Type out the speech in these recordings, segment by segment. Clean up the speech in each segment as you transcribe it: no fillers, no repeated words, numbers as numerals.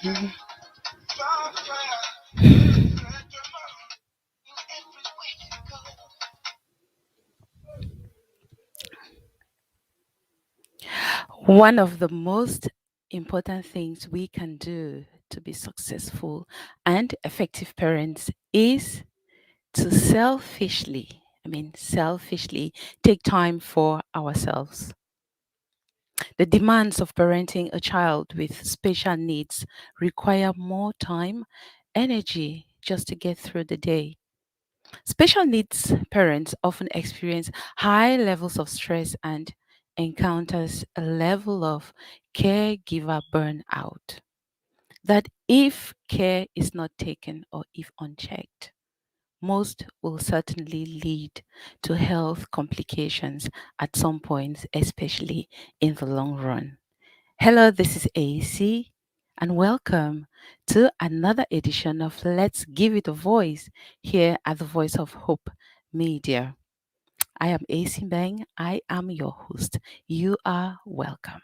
One of the most important things we can do to be successful and effective parents is to selfishly take time for ourselves. The demands of parenting a child with special needs require more time, energy just to get through the day. Special needs parents often experience high levels of stress and encounters a level of caregiver burnout that if care is not taken or if unchecked, most will certainly lead to health complications at some point, especially in the long run. Hello, this is AC, and welcome to another edition of Let's Give It a Voice here at the Voice of Hope Media. I am AC Bang. I am your host. You are welcome.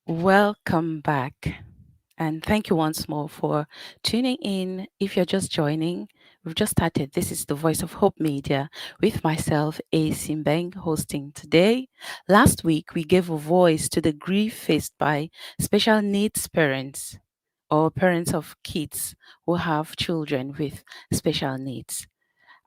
Welcome back. And thank you once more for tuning in. If you're just joining, we've just started. This is the Voice of Hope Media with myself, A. Simbeng, hosting today. Last week, we gave a voice to the grief faced by special needs parents or parents of kids who have children with special needs.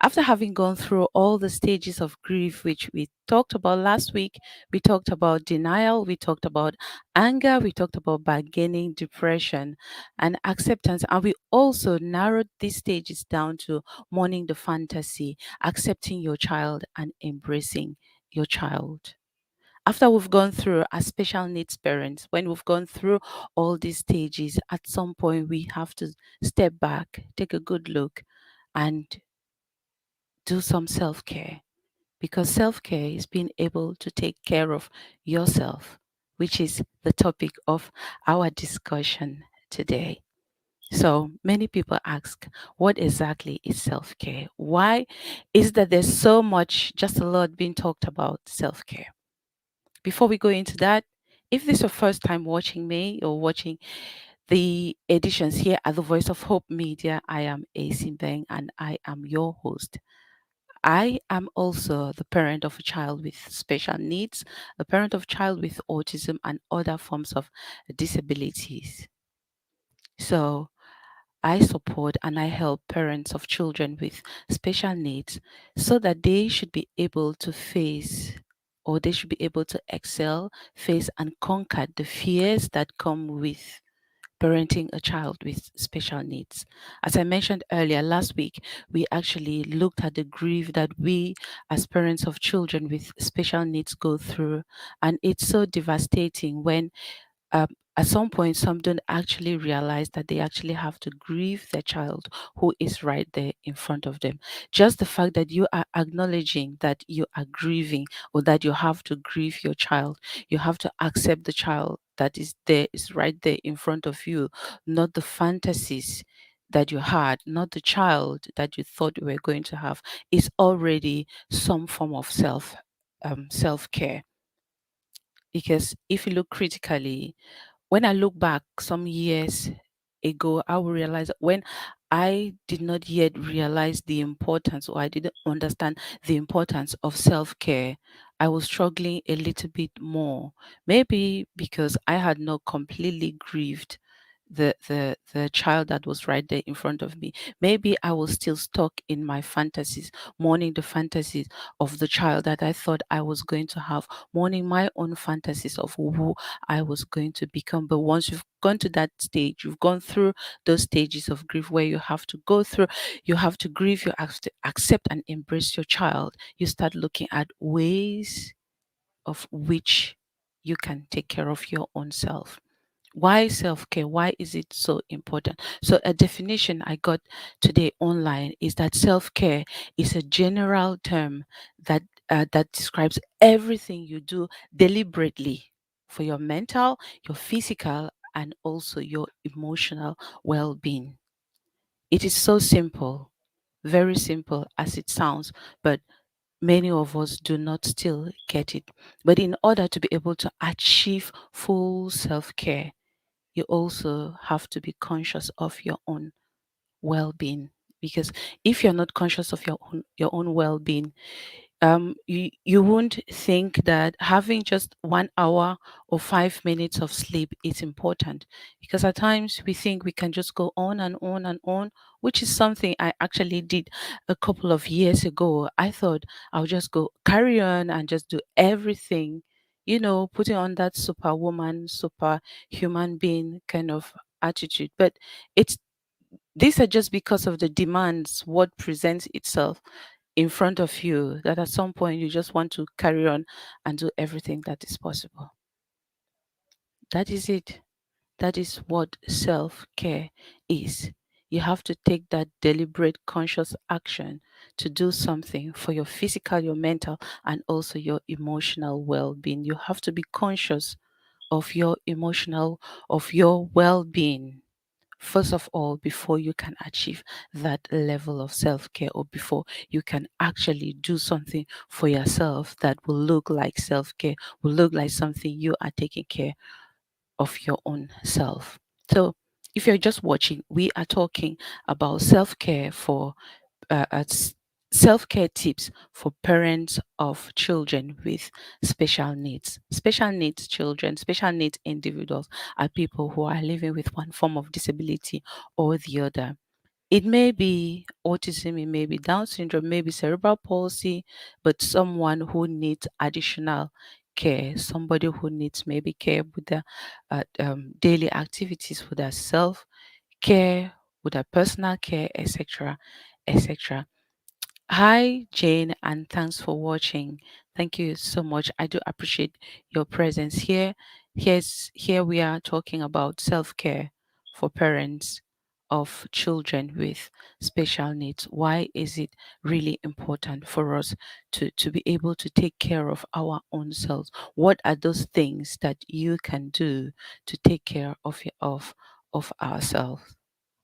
After having gone through all the stages of grief, which we talked about last week, we talked about denial, we talked about anger, we talked about bargaining, depression, and acceptance. And we also narrowed these stages down to mourning the fantasy, accepting your child, and embracing your child. After we've gone through as special needs parents, when we've gone through all these stages, at some point we have to step back, take a good look, and do some self care because self care is being able to take care of yourself, which is the topic of our discussion today. So many people ask, what exactly is self care? Why is that there's so much, just a lot being talked about self care? Before we go into that, if this is your first time watching me or watching the editions here at the Voice of Hope Media, I am Asin Beng and I am your host. I am also the parent of a child with special needs, a parent of a child with autism and other forms of disabilities. So I support and I help parents of children with special needs so that they should be able to face or they should be able to excel, face and conquer the fears that come with parenting a child with special needs. As I mentioned earlier, last week, we actually looked at the grief that we, as parents of children with special needs, go through. And it's so devastating when um, at some point some don't actually realize that they actually have to grieve their child who is right there in front of them. Just the fact that you are acknowledging that you are grieving or that you have to grieve your child, you have to accept the child that is there, is right there in front of you, not the fantasies that you had, not the child that you thought you were going to have, is already some form of self care. Because if you look critically, when I look back some years ago, I will realize that when I did not yet realize the importance or I didn't understand the importance of self care, I was struggling a little bit more. Maybe because I had not completely grieved the child that was right there in front of me. Maybe I was still stuck in my fantasies, mourning the fantasies of the child that I thought I was going to have, mourning my own fantasies of who I was going to become. But once you've gone to that stage, you've gone through those stages of grief where you have to go through, you have to grieve, you have to accept and embrace your child. You start looking at ways of which you can take care of your own self. Why self care? Why is it so important? So, a definition I got today online is that self care is a general term that that describes everything you do deliberately for your mental, your physical, and also your emotional well being. It is so simple, very simple as it sounds, but many of us do not still get it. But in order to be able to achieve full self care, you also have to be conscious of your own well-being, because if you're not conscious of your own well-being, you won't think that having just 1 hour or 5 minutes of sleep is important, because at times we think we can just go on and on and on, which is something I actually did a couple of years ago. I thought I'll just go carry on and just do everything, putting on that superwoman, super human being kind of attitude. But it's these are just because of the demands, what presents itself in front of you, that at some point you just want to carry on and do everything that is possible. That is it. That is what self care is. You have to take that deliberate, conscious action to do something for your physical, your mental, and also your emotional well being. You have to be conscious of your emotional, of your well being first of all, before you can achieve that level of self care, or before you can actually do something for yourself that will look like self care, will look like something you are taking care of your own self. So, if you're just watching, we are talking about self care for self care tips for parents of children with special needs. Special needs children, special needs individuals are people who are living with one form of disability or the other. It may be autism, it may be Down syndrome, maybe cerebral palsy, but someone who needs additional care, somebody who needs maybe care with their daily activities, with their self care, with their personal care, etc., etc. Hi, Jane, and thanks for watching. Thank you so much. I do appreciate your presence here. Here we are talking about self-care for parents of children with special needs. Why is it really important for us to be able to take care of our own selves? What are those things that you can do to take care of ourselves,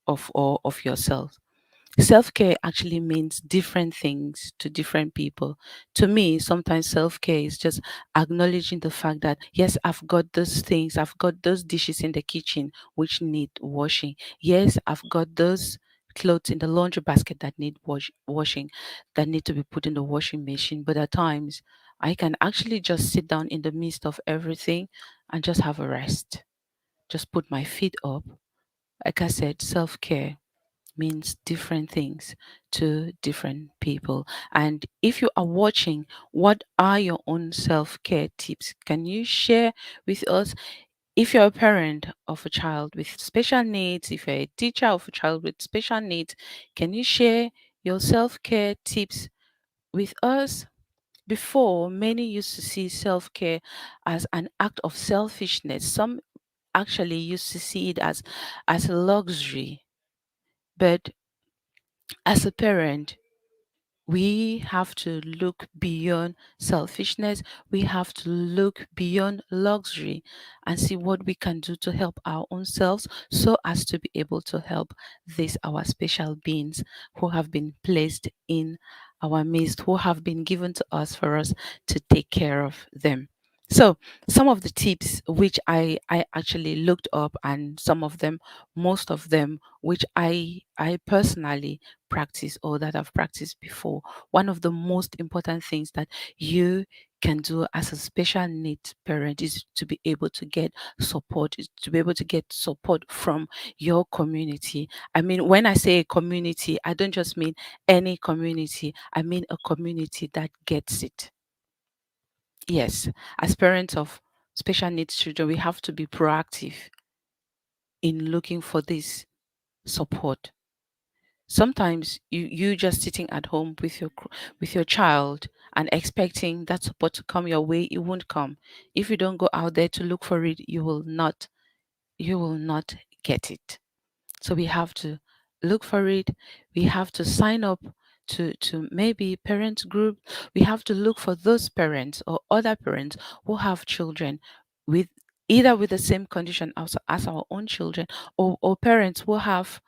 of or of yourself? Self care actually means different things to different people. To me, sometimes self care is just acknowledging the fact that, yes, I've got those things, I've got those dishes in the kitchen which need washing. Yes, I've got those clothes in the laundry basket that need washing, that need to be put in the washing machine. But at times, I can actually just sit down in the midst of everything and just have a rest, just put my feet up. Like I said, self care means different things to different people. And if you are watching, what are your own self care tips? Can you share with us? If you're a parent of a child with special needs, if you're a teacher of a child with special needs, can you share your self care tips with us? Before, many used to see self care as an act of selfishness. Some actually used to see it as a luxury. But as a parent, we have to look beyond selfishness. We have to look beyond luxury and see what we can do to help our own selves, so as to be able to help these our special beings who have been placed in our midst, who have been given to us for us to take care of them. So, some of the tips which I actually looked up, and some of them, most of them, which I personally practice or that I've practiced before. One of the most important things that you can do as a special needs parent is to be able to get support, is to be able to get support from your community. I mean, when I say a community, I don't just mean any community, I mean a community that gets it. Yes, as parents of special needs children, we have to be proactive in looking for this support. Sometimes you just sitting at home with with your child and expecting that support to come your way, it won't come. If you don't go out there to look for it, you will not get it. So we have to look for it. We have to sign up to maybe parent group. We have to look for those parents or other parents who have children with either with the same condition as our own children, or parents who have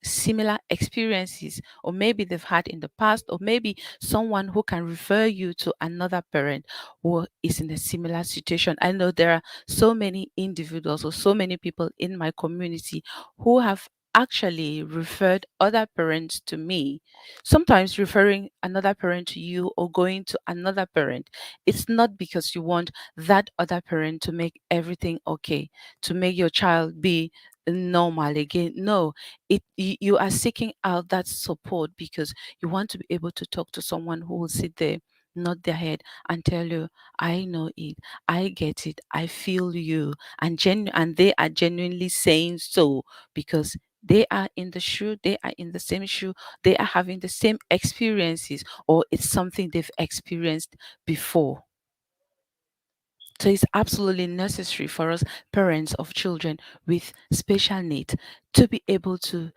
similar experiences, or maybe they've had in the past, or maybe someone who can refer you to another parent who is in a similar situation. I know there are so many individuals or so many people in my community who have actually referred other parents to me. Sometimes referring another parent to you or going to another parent, it's not because you want that other parent to make everything okay, to make your child be normal again. No, you are seeking out that support because you want to be able to talk to someone who will sit there, nod their head, and tell you, I know it, I get it, I feel you, and they are genuinely saying so because they are in the shoe, they are in the same shoe, they are having the same experiences, or it's something they've experienced before. So it's absolutely necessary for us parents of children with special needs to be able to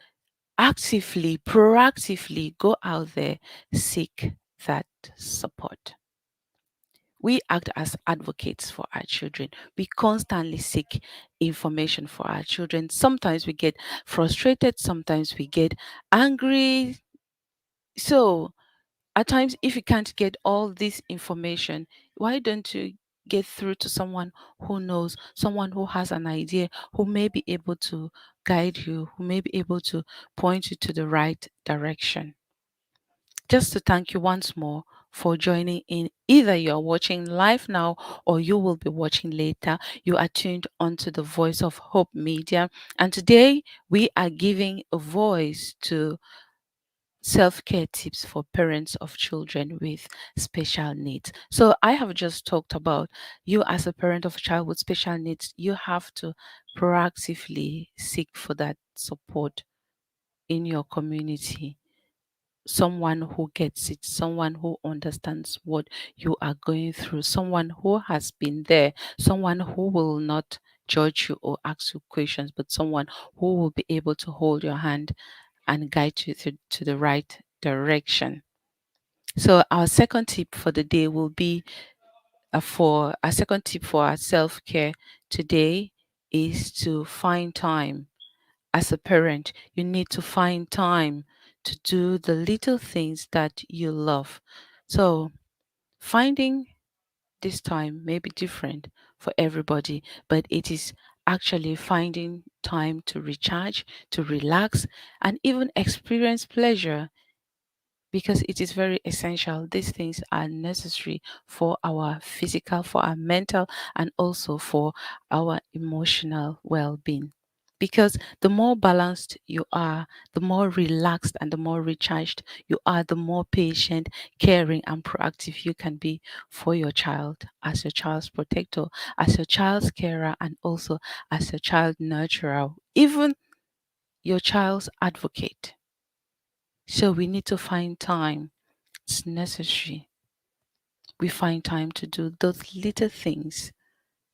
actively, proactively go out there, seek that support. We act as advocates for our children. We constantly seek information for our children. Sometimes we get frustrated, sometimes we get angry. So, at times, if you can't get all this information, why don't you get through to someone who knows, someone who has an idea, who may be able to guide you, who may be able to point you to the right direction? Just to thank you once more for joining in. Either you're watching live now or you will be watching later. You are tuned onto the Voice of Hope Media. And today we are giving a voice to self care tips for parents of children with special needs. So, I have just talked about you as a parent of a child with special needs, you have to proactively seek for that support in your community, someone who gets it, someone who understands what you are going through, someone who has been there, someone who will not judge you or ask you questions, but someone who will be able to hold your hand and guide you to the right direction. So our second tip for the day will be for our second tip for our self-care today is to find time. As a parent, you need to find time to do the little things that you love. So, finding this time may be different for everybody, but it is actually finding time to recharge, to relax, and even experience pleasure because it is very essential. These things are necessary for our physical, for our mental, and also for our emotional well being. Because the more balanced you are, the more relaxed and the more recharged you are, the more patient, caring, and proactive you can be for your child as your child's protector, as your child's carer, and also as your child nurturer, even your child's advocate. So we need to find time. It's necessary. We find time to do those little things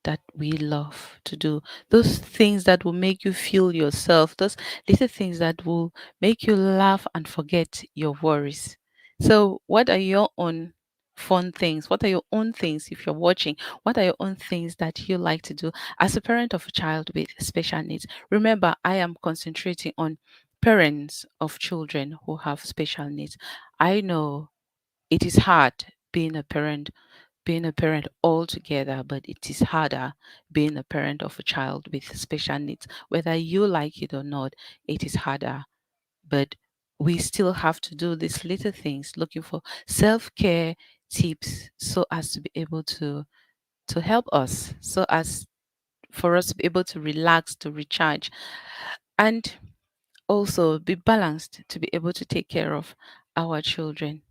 that we love to do, those things that will make you feel yourself, those little things that will make you laugh and forget your worries. So, what are your own fun things? What are your own things, if you're watching? What are your own things that you like to do as a parent of a child with special needs? Remember, I am concentrating on parents of children who have special needs. I know it is hard being a parent, being a parent altogether, but it is harder being a parent of a child with special needs. Whether you like it or not, it is harder. But we still have to do these little things, looking for self care, tips so as to be able to help us, so as for us to be able to relax, to recharge, and also be balanced to be able to take care of our children.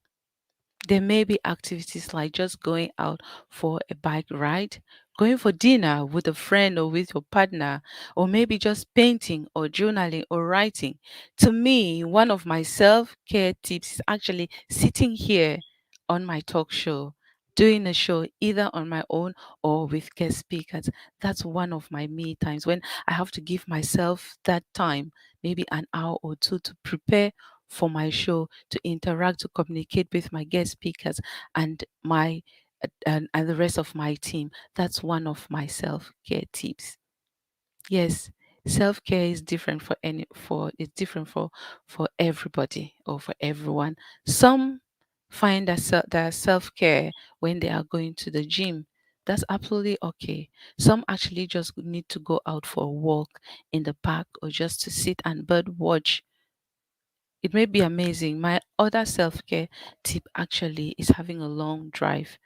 There may be activities like just going out for a bike ride, going for dinner with a friend or with your partner, or maybe just painting or journaling or writing. To me, one of my self care tips is actually sitting here on my talk show, doing a show either on my own or with guest speakers. That's one of my me times when I have to give myself that time, maybe an hour or two to prepare for my show, to interact, to communicate with my guest speakers and my and the rest of my team. That's one of my self-care tips. Yes, self-care is different for any for it's different for everybody or for everyone. Some find that their self-care when they are going to the gym. That's absolutely okay. Some actually just need to go out for a walk in the park or just to sit and bird watch. It may be amazing. My other self care tip actually is having a long drive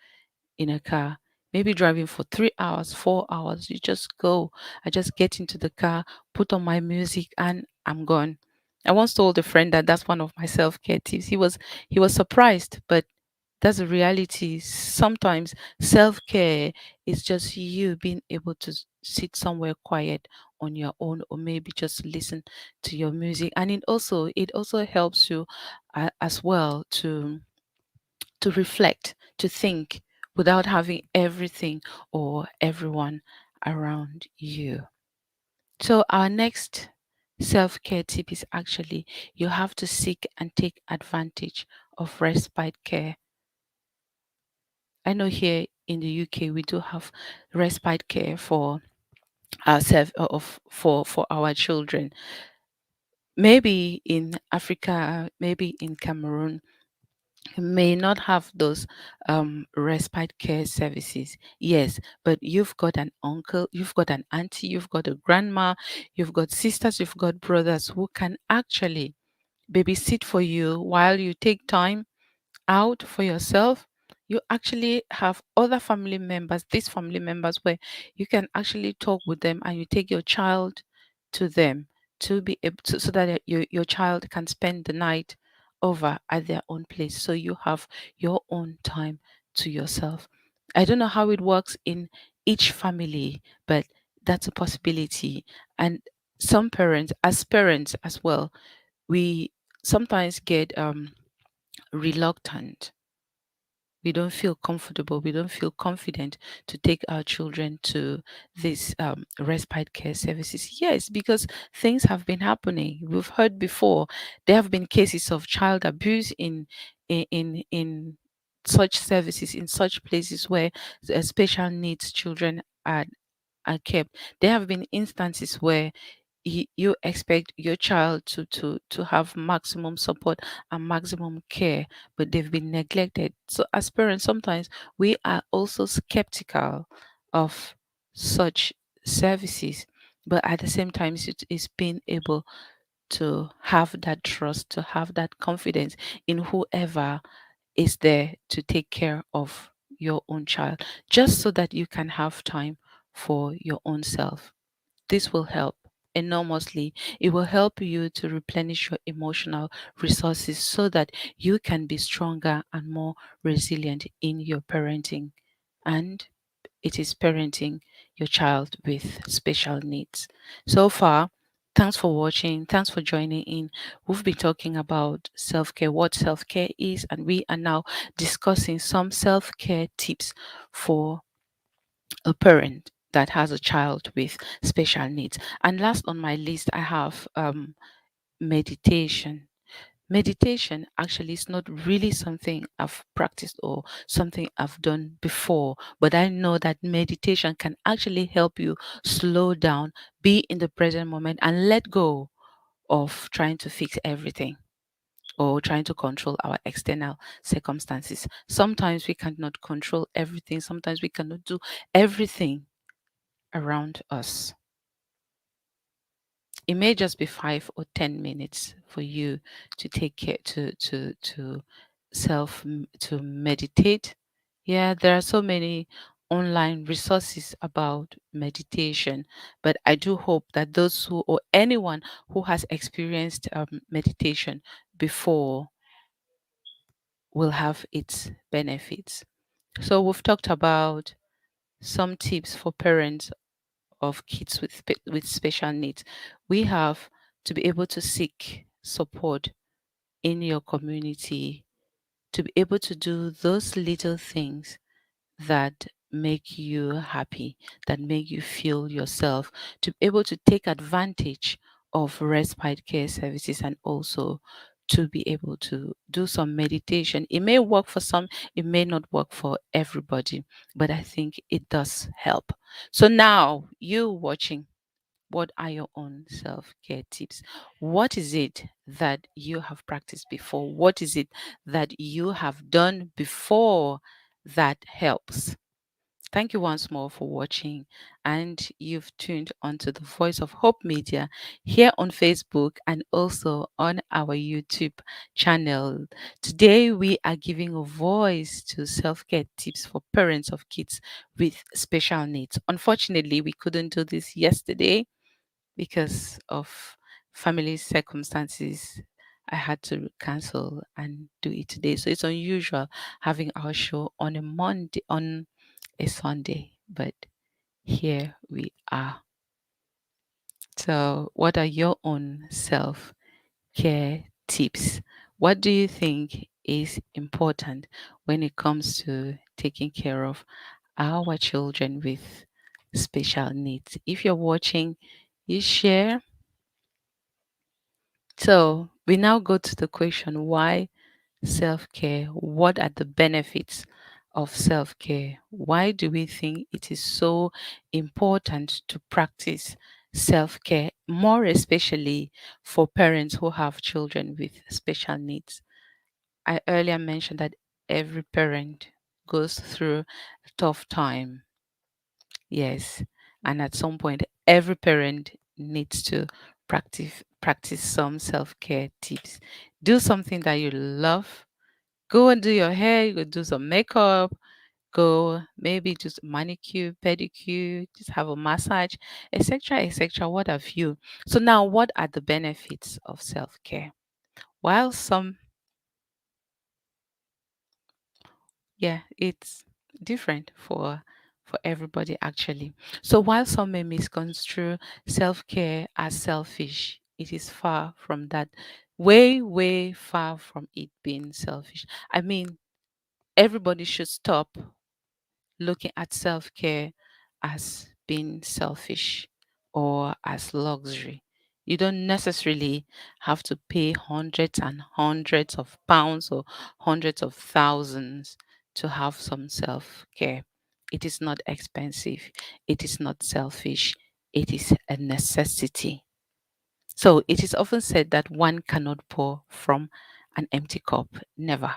in a car. Maybe driving for 3 hours, 4 hours. You just go. I just get into the car, put on my music, and I'm gone. I once told a friend that that's one of my self care tips. He was surprised, but that's the reality. Sometimes self care is just you being able to sit somewhere quiet on your own, or maybe just listen to your music. And it also helps you as well to reflect, to think without having everything or everyone around you. So our next self-care tip is actually you have to seek and take advantage of respite care. I know here in the UK we do have respite care for ourselves of for our children. Maybe in Africa, maybe in Cameroon, you may not have those respite care services. Yes, but you've got an uncle, you've got an auntie, you've got a grandma, you've got sisters, you've got brothers who can actually babysit for you while you take time out for yourself. You actually have other family members, these family members, where you can actually talk with them and you take your child to them to be able to, so that your child can spend the night over at their own place. So you have your own time to yourself. I don't know how it works in each family, but that's a possibility. And some parents as well, we sometimes get reluctant. We don't feel comfortable, we don't feel confident to take our children to these respite care services. Yes, because things have been happening. We've heard before there have been cases of child abuse in such services, in such places where special needs children are kept. There have been instances where you expect your child to have maximum support and maximum care, but they've been neglected. So as parents, sometimes we are also skeptical of such services, but at the same time it is being able to have that trust, to have that confidence in whoever is there to take care of your own child, just so that you can have time for your own self. This will help enormously. It will help you to replenish your emotional resources so that you can be stronger and more resilient in your parenting. And it is parenting your child with special needs. So far, thanks for watching. Thanks for joining in. We've been talking about self care, what self care is, and we are now discussing some self care tips for a parent that has a child with special needs. And last on my list, I have meditation. Meditation actually is not really something I've practiced or something I've done before, but I know that meditation can actually help you slow down, be in the present moment, and let go of trying to fix everything or trying to control our external circumstances. Sometimes we cannot control everything, sometimes we cannot do everything around us. It may just be 5 or 10 minutes for you to take care to self to meditate, Yeah, there are so many online resources about meditation, but I do hope that those who or anyone who has experienced meditation before will have its benefits. So we've talked about some tips for parents of kids with with special needs. We have to be able to seek support in your community, to be able to do those little things that make you happy, that make you feel yourself, to be able to take advantage of respite care services, and also to be able to do some meditation. It may work for some, it may not work for everybody, but I think it does help. So now, you watching, what are your own self care tips? What is it that you have practiced before? What is it that you have done before that helps? Thank you once more for watching, and you've tuned onto the Voice of Hope Media here on Facebook and also on our YouTube channel. Today, we are giving a voice to self care tips for parents of kids with special needs. Unfortunately, we couldn't do this yesterday because of family circumstances. I had to cancel and do it today. So it's unusual having our show on a Monday, on a Sunday, but here we are. So, what are your own self care tips? What do you think is important when it comes to taking care of our children with special needs? If you're watching, you share. So, we now go to the question, why self care? What are the benefits of self care? Why do we think it is so important to practice self care, more especially for parents who have children with special needs? I earlier mentioned that every parent goes through a tough time. Yes. And at some point, every parent needs to practice some self-care tips. Do something that you love. Go and do your hair, go do some makeup, go maybe just manicure, pedicure, just have a massage, etc., etc. What have you? So now, what are the benefits of self-care? While some, yeah, it's different for everybody actually. So while some may misconstrue self-care as selfish, it is far from that. Way, way far from it being selfish. I mean, everybody should stop looking at self care as being selfish or as luxury. You don't necessarily have to pay hundreds and hundreds of pounds or hundreds of thousands to have some self care. It is not expensive, it is not selfish, it is a necessity. So it is often said that one cannot pour from an empty cup. Never.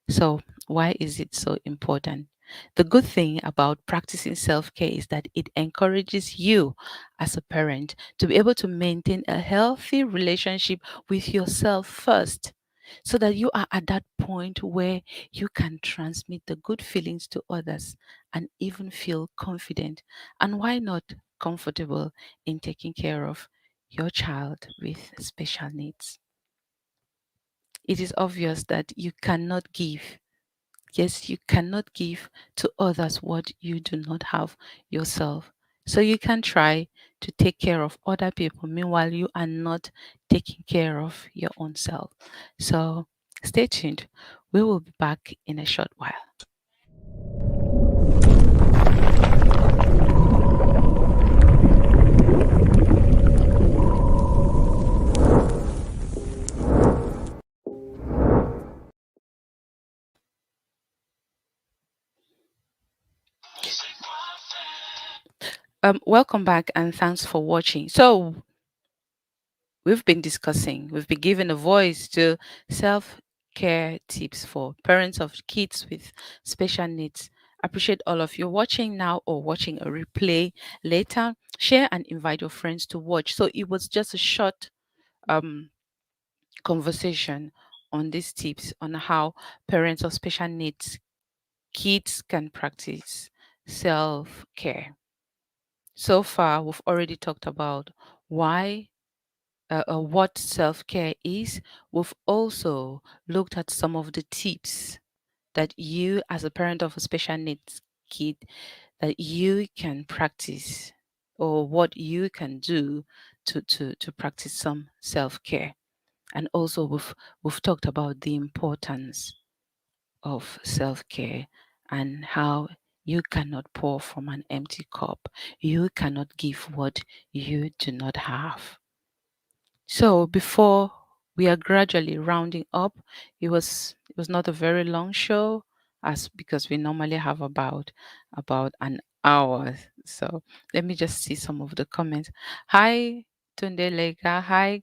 So, why is it so important? The good thing about practicing self care is that it encourages you as a parent to be able to maintain a healthy relationship with yourself first, so that you are at that point where you can transmit the good feelings to others and even feel confident. And why not comfortable in taking care of your child with special needs? It is obvious that you cannot give. Yes, you cannot give to others what you do not have yourself. So you can try to take care of other people. Meanwhile, you are not taking care of your own self. So stay tuned. We will be back in a short while. Welcome back and thanks for watching. So we've been giving a voice to self care tips for parents of kids with special needs. Appreciate all of you watching now or watching a replay later. Share and invite your friends to watch. So it was just a short um conversation on these tips on how parents of special needs kids can practice self care. So far, we've already talked about why. What self care is. We've also looked at some of the tips that you, as a parent of a special needs kid, that you can practice, or what you can do to practice some self-care. And also we've talked about the importance of self-care and how you cannot pour from an empty cup. You cannot give what you do not have. So before we are gradually rounding up, it was not a very long show, as because we normally have about an hour. So let me just see some of the comments. Hi Tunde Lega. Hi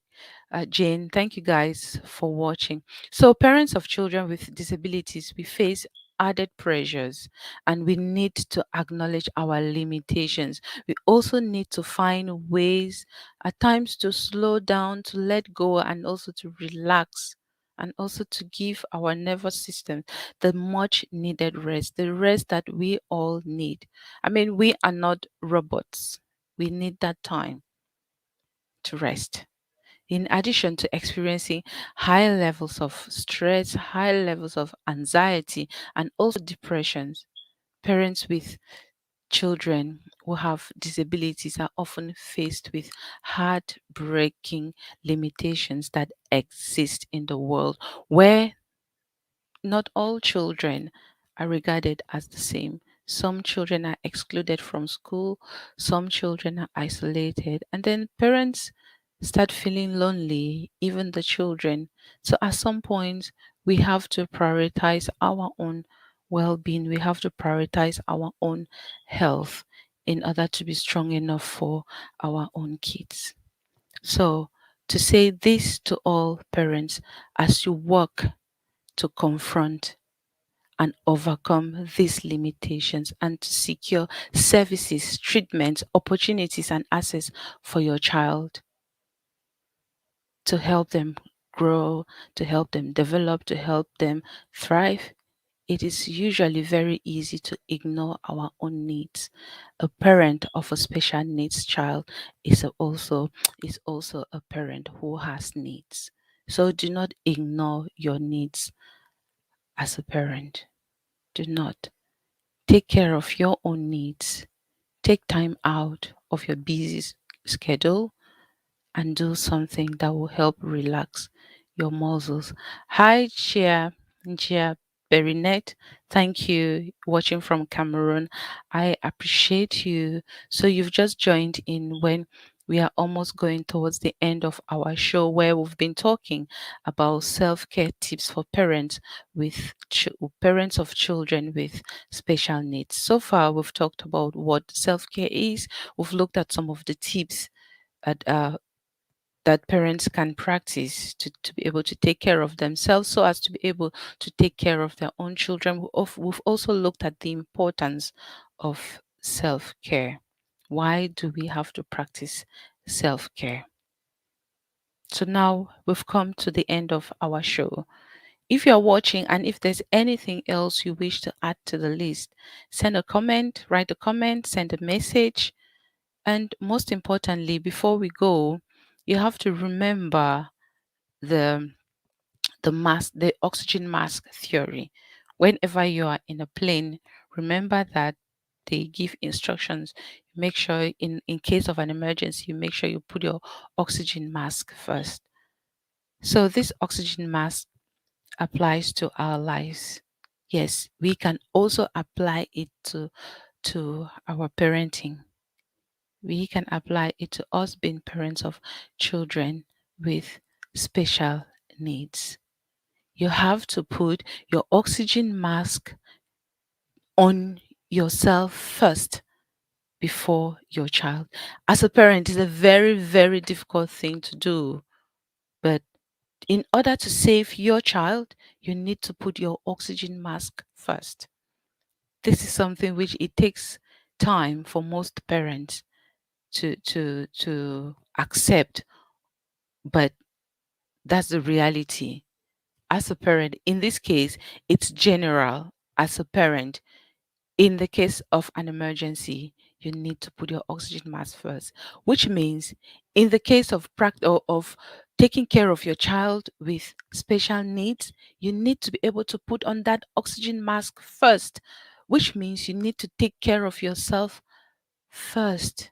Jane. Thank you guys for watching. So parents of children with disabilities, we face added pressures, and we need to acknowledge our limitations. We also need to find ways at times to slow down, to let go, and also to relax, and also to give our nervous system the much needed rest, the rest that we all need. I mean, we are not robots. We need that time to rest. In addition to experiencing high levels of stress, high levels of anxiety, and also depressions, parents with children who have disabilities are often faced with heartbreaking limitations that exist in the world, where not all children are regarded as the same. Some children are excluded from school, some children are isolated, and then parents start feeling lonely, even the children. So at some point, we have to prioritize our own well being, we have to prioritize our own health in order to be strong enough for our own kids. So, to say this to all parents as you work to confront and overcome these limitations and to secure services, treatments, opportunities, and access for your child to help them grow, to help them develop, to help them thrive. It is usually very easy to ignore our own needs. A parent of a special needs child is also a parent who has needs. So do not ignore your needs as a parent. Do not. Take care of your own needs. Take time out of your busy schedule and do something that will help relax your muscles. Hi, Chia Berinet. Thank you. Watching from Cameroon. I appreciate you. So you've just joined in when we are almost going towards the end of our show, where we've been talking about self-care tips for parents with parents of children with special needs. So far, we've talked about what self-care is. We've looked at some of the tips at, that parents can practice to be able to take care of themselves so as to be able to take care of their own children. We've also looked at the importance of self care. Why do we have to practice self care? So now we've come to the end of our show. If you're watching and if there's anything else you wish to add to the list, send a comment, write a comment, send a message. And most importantly, before we go, you have to remember the the oxygen mask theory. Whenever you are in a plane, remember that they give instructions. Make sure in case of an emergency, you make sure you put your oxygen mask first. So this oxygen mask applies to our lives. Yes, we can also apply it to our parenting. We can apply it to us being parents of children with special needs. You have to put your oxygen mask on yourself first before your child. As a parent, it's a very, very difficult thing to do. But in order to save your child, you need to put your oxygen mask first. This is something which it takes time for most parents to accept, but that's the reality. As a parent, in this case, it's general. as a parent, in the case of an emergency, you need to put your oxygen mask first, which means in the case of of taking care of your child with special needs, you need to be able to put on that oxygen mask first, which means you need to take care of yourself first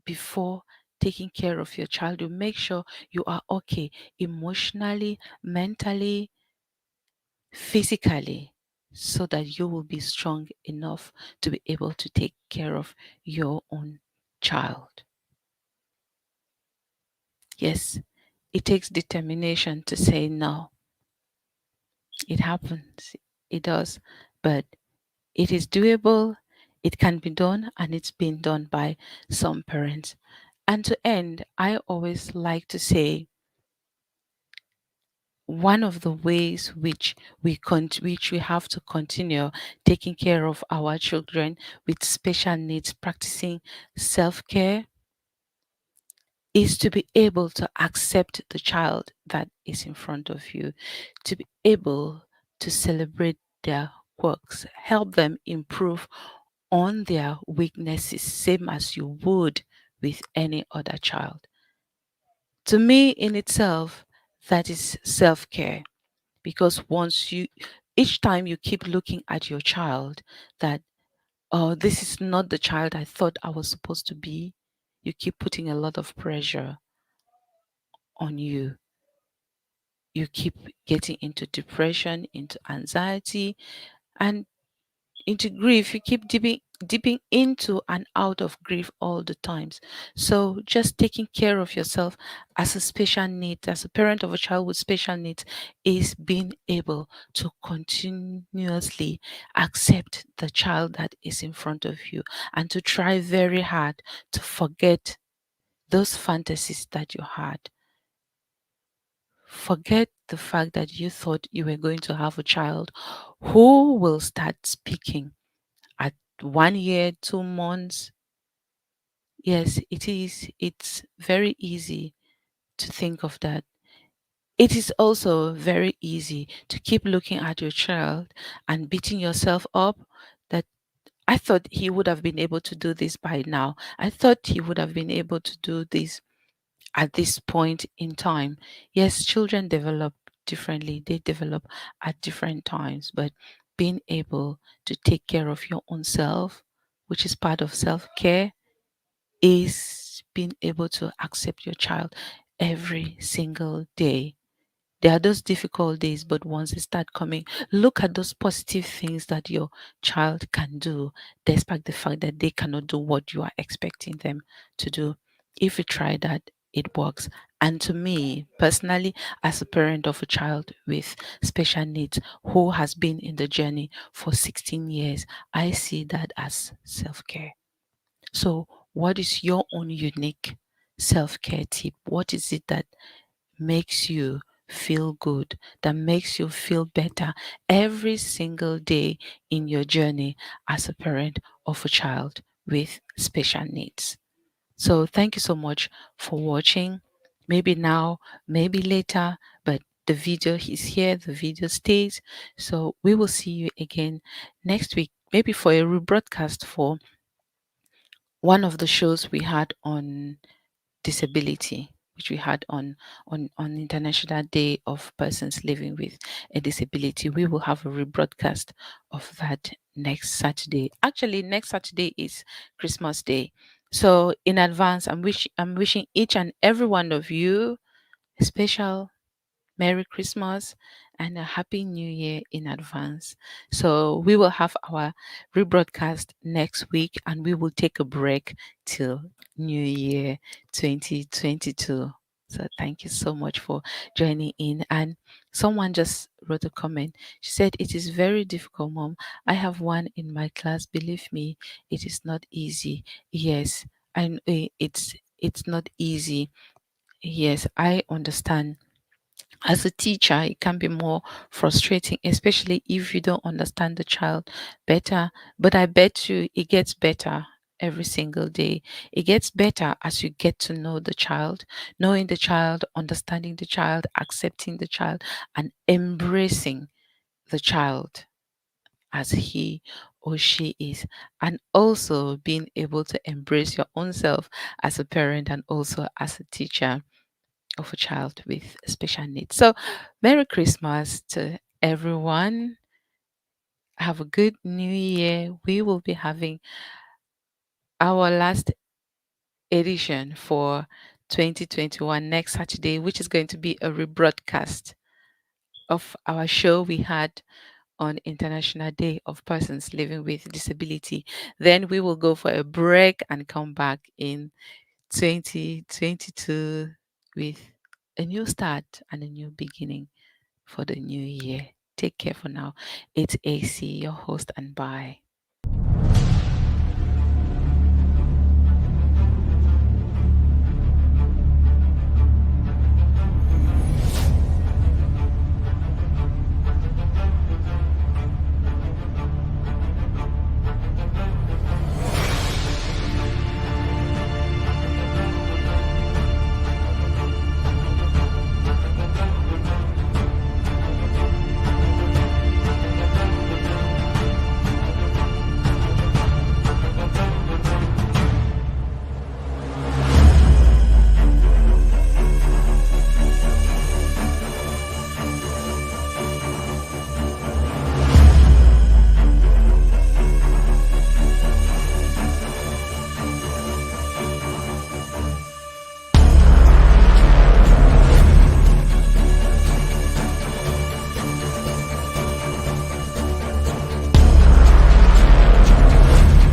before taking care of your child. You make sure you are okay emotionally, mentally, physically, so that you will be strong enough to be able to take care of your own child. Yes, it takes determination to say no. It happens, it does, but it is doable, it can be done, and it's been done by some parents. And to end, I always like to say one of the ways which we have to continue taking care of our children with special needs, practicing self-care, is to be able to accept the child that is in front of you, to be able to celebrate their quirks, help them improve on their weaknesses, same as you would with any other child. To me, in itself, that is self-care, because each time you keep looking at your child that, oh, this is not the child I thought I was supposed to be, you keep putting a lot of pressure on you. You keep getting into depression, into anxiety, and into grief. You keep dipping into and out of grief all the times. So just taking care of yourself as a special need, as a parent of a child with special needs, is being able to continuously accept the child that is in front of you and to try very hard to forget those fantasies that you had. Forget the fact that you thought you were going to have a child who will start speaking at 1 year, 2 months. Yes, it is. It's very easy to think of that. It is also very easy to keep looking at your child and beating yourself up that I thought he would have been able to do this by now. I thought he would have been able to do this at this point in time. Yes, children develop differently, they develop at different times, but being able to take care of your own self, which is part of self care, is being able to accept your child every single day. There are those difficult days, but once they start coming, look at those positive things that your child can do, despite the fact that they cannot do what you are expecting them to do. If you try that, it works. And to me, personally, as a parent of a child with special needs who has been in the journey for 16 years, I see that as self care. So, what is your own unique self care tip? What is it that makes you feel good, that makes you feel better every single day in your journey as a parent of a child with special needs? So, thank you so much for watching. Maybe now, maybe later, but the video is here, the video stays. So, we will see you again next week, maybe for a rebroadcast for one of the shows we had on disability, which we had on International Day of Persons Living with a Disability. We will have a rebroadcast of that next Saturday. Actually, next Saturday is Christmas Day. So in advance, I'm wishing each and every one of you a special Merry Christmas and a Happy New Year in advance. So we will have our rebroadcast next week and we will take a break till New Year 2022. So thank you so much for joining in. And someone just wrote a comment. She said, "It is very difficult, Mom. I have one in my class. Believe me, it is not easy." Yes, and it's not easy. Yes, I understand. As a teacher, it can be more frustrating, especially if you don't understand the child better. But I bet you it gets better every single day. It gets better as you get to know the child, knowing the child, understanding the child, accepting the child, and embracing the child. as he or she is, and also being able to embrace your own self as a parent and also as a teacher of a child with special needs. So, Merry Christmas to everyone. Have a good new year. We will be having our last edition for 2021 next Saturday, which is going to be a rebroadcast of our show we had on International Day of Persons Living with Disability. Then we will go for a break and come back in 2022 with a new start and a new beginning for the new year. Take care for now. It's AC, your host, and bye.